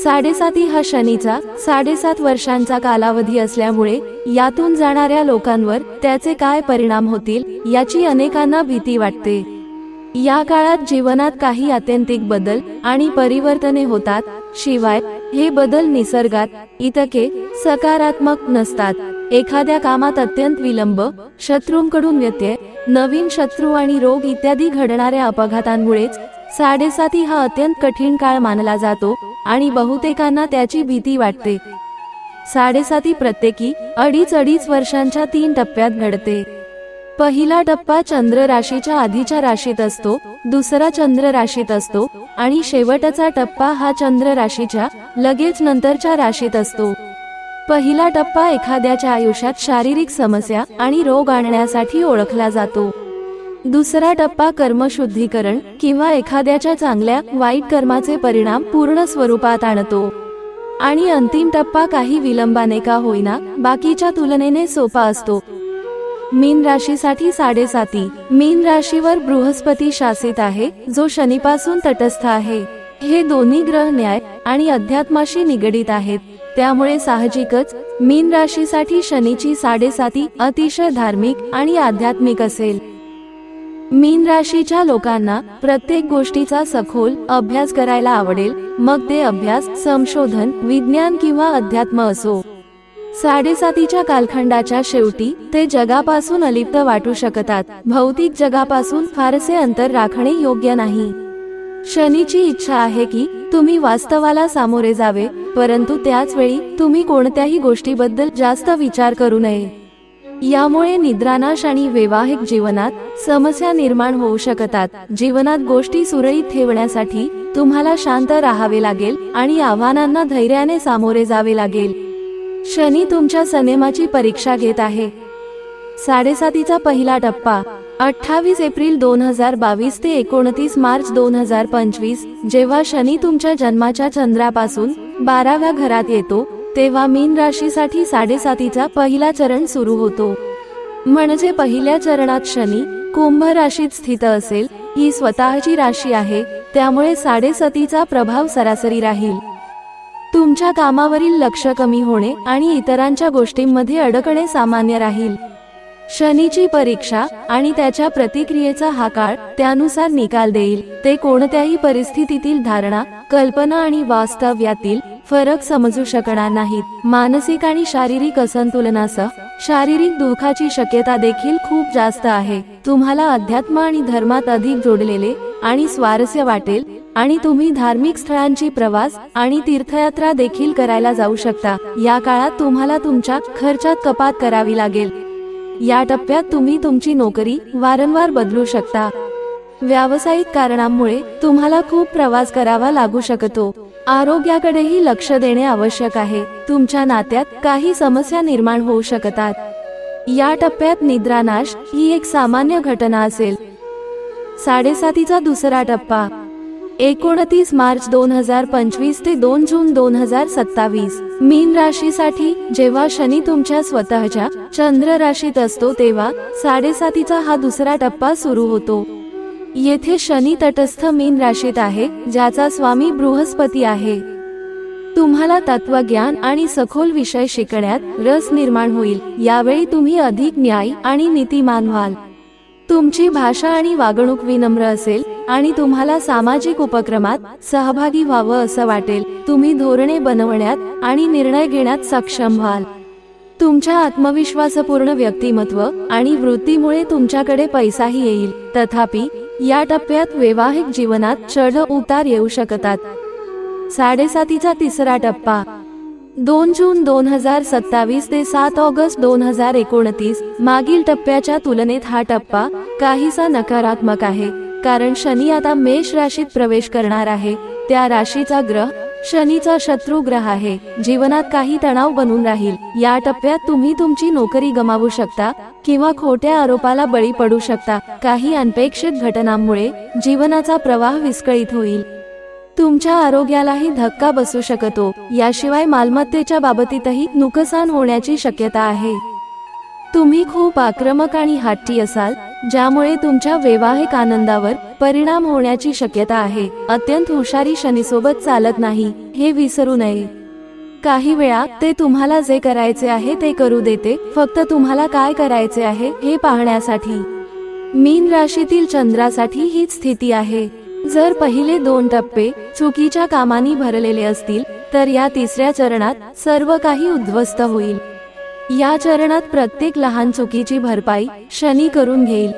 साडेसाती हा शनीचा 7.5 वर्षांचा कालावधी असल्यामुळे यातून जाणाऱ्या लोकांवर त्याचे काय परिणाम होतील याची अनेकांना भीती वाटते। या काळात जीवनात काही आत्यंतिक बदल आणि परिवर्तने होतात, शिवाय हे बदल निसर्गात इतके सकारात्मक नसतात। एखाद्या कामात अत्यंत विलंब, शत्रूंकडून व्यत्यय, नवीन शत्रू आणि रोग इत्यादी घडणाऱ्या अपघातांमुळेच साडेसाती हा अत्यंत कठीण काळ मानला जातो आणि बहुतेकांना त्याची भीती वाटते। साडेसाती प्रत्येकी 2.5 वर्षांच्या 3 टप्प्यात घडते। पहिला टप्पा चंद्र राशीच्या आधीच्या राशीत असतो, दुसरा चंद्र राशीत असतो आणि शेवटचा टप्पा हा चंद्र राशीच्या लगेच नंतरच्या राशीत असतो। पहिला टप्पा एखाद्याच्या आयुष्यात शारीरिक समस्या आणि रोग आणण्यासाठी ओळखला जातो। दुसरा टप्पा कर्मशुद्धीकरण किंवा एखाद्याच्या चांगल्या वाईट कर्माचे परिणाम पूर्ण स्वरूपात आणतो आणि अंतिम टप्पा काही विलंबाने का होईना बाकीच्या तुलनेने सोपा असतो। मीन राशीसाठी साडेसाती। मीन राशीवर बृहस्पती शासित आहे, जो शनीपासून तटस्थ आहे। हे दोन्ही ग्रह न्याय आणि अध्यात्माशी निगडीत आहेत, त्यामुळे साहजिकच मीन राशीसाठी शनीची साडेसाती अतिशय धार्मिक आणि आध्यात्मिक असेल। मीन राशीच्या लोकांना प्रत्येक गोष्टीचा सखोल अभ्यास करायला आवडेल, मग ते अभ्यास, संशोधन, विज्ञान किंवा अध्यात्म असो। साडेसातीच्या कालखंडाच्या शेवटी ते जगापासून अलिप्त वाटू शकतात। भौतिक जगापासून फारसे अंतर राखणे योग्य नाही। शनीची इच्छा आहे की तुम्ही वास्तवाला सामोरे जावे, परंतु त्याच वेळी तुम्ही कोणत्याही गोष्टीबद्दल जास्त विचार करू नये। यामुळे निद्रानाश आणि वैवाहिक जीवनात समस्या निर्माण होऊ शकतात। जीवनात गोष्टी सुरळीत ठेवण्यासाठी तुम्हाला शांत राहावे लागेल आणि आव्हानांना धैर्याने सामोरे जावे लागेल। शनी तुमच्या संयमाची परीक्षा घेत आहे। साडेसातीचा पहिला टप्पा 28 एप्रिल 2022 ते 29 मार्च 2025, जेव्हा शनी तुमच्या जन्माच्या चंद्रापासून 12व्या घरात येतो, तेव्हा मीन राशीसाठी साडेसातीचा पहिला चरण सुरू होतो। म्हणजे पहिल्या चरणात शनी कुंभ राशीत स्थित असेल। ही स्वतःची राशी आहे, त्यामुळे साडेसातीचा प्रभाव सरासरी राहील। तुमच्या कामावरील लक्ष कमी होणे आणि इतरांच्या गोष्टींमध्ये अडकणे सामान्य राहील। शनीची परीक्षा आणि त्याच्या प्रतिक्रियेचा हा काळ त्यानुसार निकाल देईल। ते कोणत्याही परिस्थितीतील धारणा, कल्पना आणि वास्तव्यातील फरक समजू शकणार नाहीत। मानसिक आणि शारीरिक असंतुलनासह शारीरिक दुःखाची शक्यता देखील खूप जास्त आहे। तुम्हाला अध्यात्म आणि धर्मात अधिक जोडलेले आणि स्वारस्य वाटेल आणि तुम्ही धार्मिक स्थळांची प्रवास आणि तीर्थयात्रा देखील करायला जाऊ शकता। या काळात तुम्हाला तुमच्या खर्चात कपात करावी लागेल। या टप्प्यात तुम्ही तुमची नोकरी वारंवार बदलू शकता। व्यावसायिक कारणांमुळे तुम्हाला खूप प्रवास करावा लागू शकतो। आरोग्याकडेही लक्ष देणे आवश्यक आहे। तुमच्या नात्यात काही समस्या निर्माण होऊ शकतात। या टप्प्यात निद्रानाश ही एक सामान्य घटना असेल। साडेसातीचा दुसरा टप्पा 29 मार्च 2025 ते 2 जून 2027, मीन राशीसाठी जेव्हा शनी तुमच्या स्वतःच्या चंद्र राशीत असतो, तेव्हा साडेसातीचा हा दुसरा टप्पा सुरू होतो। येथे शनी तटस्थ मीन राशीत आहे, ज्याचा स्वामी बृहस्पती आहे। तुम्हाला तत्वज्ञान आणि सखोल विषय शिकण्यात रस निर्माण होईल। यावेळी तुम्ही अधिक न्यायी आणि नीतिमान व्हाल। तुमची भाषा आणि वागणूक विनम्र असेल आणि तुम्हाला सामाजिक उपक्रमात सहभागी व्हावं असं वाटेल। तुम्ही धोरणे बनवण्यात आणि निर्णय घेण्यात सक्षम व्हाल। तुमच्या आत्मविश्वासपूर्ण व्यक्तिमत्व आणि वृत्तीमुळे तुमच्याकडे पैसाही येईल। तथापि या टप्प्यात वैवाहिक जीवनात चढ उतार येऊ शकतात। साडेसातीचा तिसरा टप्पा 2 जून 2027 ते 7 ऑगस्ट 2029, मागील टप्प्याच्या तुलनेत हा टप्पा काहीसा नकारात्मक आहे, कारण शनी आता मेष राशीत प्रवेश करणार आहे। त्या राशीचा ग्रह शनीचा शत्रू ग्रह आहे। जीवनात काही तणाव बनून राहील। या टप्प्यात तुम्ही तुमची नोकरी गमावू शकता किंवा खोट्या आरोपाला बळी पडू शकता। काही अनपेक्षित घटनांमुळे जीवनाचा प्रवाह विस्कळीत होईल। तुमच्या आरोग्यालाही धक्का बसू शकतो। याशिवाय मालमत्तेच्या बाबतीतही नुकसान होण्याची शक्यता आहे। तुम्ही खूप आक्रमक आणि हट्टी असाल ज्यामुळे तुमच्या वैवाहिक आनंदावर परिणाम होण्याची शक्यता आहे. अत्यंत हुशारी शनीसोबत चालत नाही हे विसरू नये. काही वेळा ते तुम्हाला जे करायचे आहे ते करू देते, फक्त तुम्हाला काय करायचे आहे हे पाहण्यासाठी. मीन राशीतील चंद्रासाठी हीच स्थिती आहे. जर पहिले 2 टप्पे चुकीच्या कामांनी भरलेले असतील तर या तिसऱ्या चरणात सर्व काही उद्ध्वस्त होईल. या चरणात प्रत्येक लहान चुकीची भरपाई शनी करून घेईल.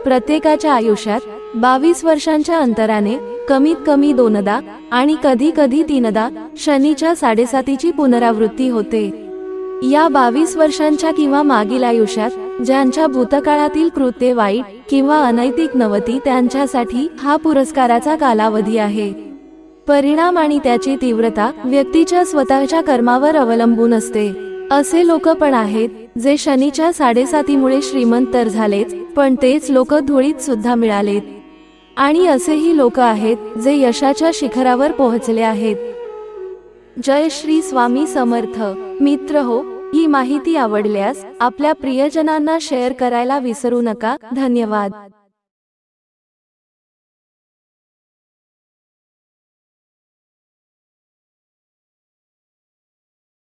प्रत्येकाच्या आयुष्यात 22 वर्षांच्या अंतराने कमीत कमी 2दा आणि कधी कधी 3दा शनीच्या 7.5ची पुनरावृत्ती होते. या 22 वर्षांच्या किंवा मागील आयुष्यात ज्यांच्या भूतकाळातील कृत्ये वाईट किंवा अनैतिक नव्हती त्यांच्यासाठी हा पुरस्काराचा कालावधी आहे. परिणाम आणि त्याची तीव्रता व्यक्तीच्या स्वतःच्या कर्मावर अवलंबून असते. असे लोक पण आहेत जे शनीच्या 7.5मुळे श्रीमंत तर झालेच, पण तेच लोक धुळीत सुद्धा मिळालेत. आणि असेही लोक आहेत जे यशाच्या शिखरावर पोहोचले आहेत. जय श्री स्वामी समर्थ. मित्र हो, ही माहिती आवडल्यास आपल्या प्रियजनांना शेअर करायला विसरू नका. धन्यवाद.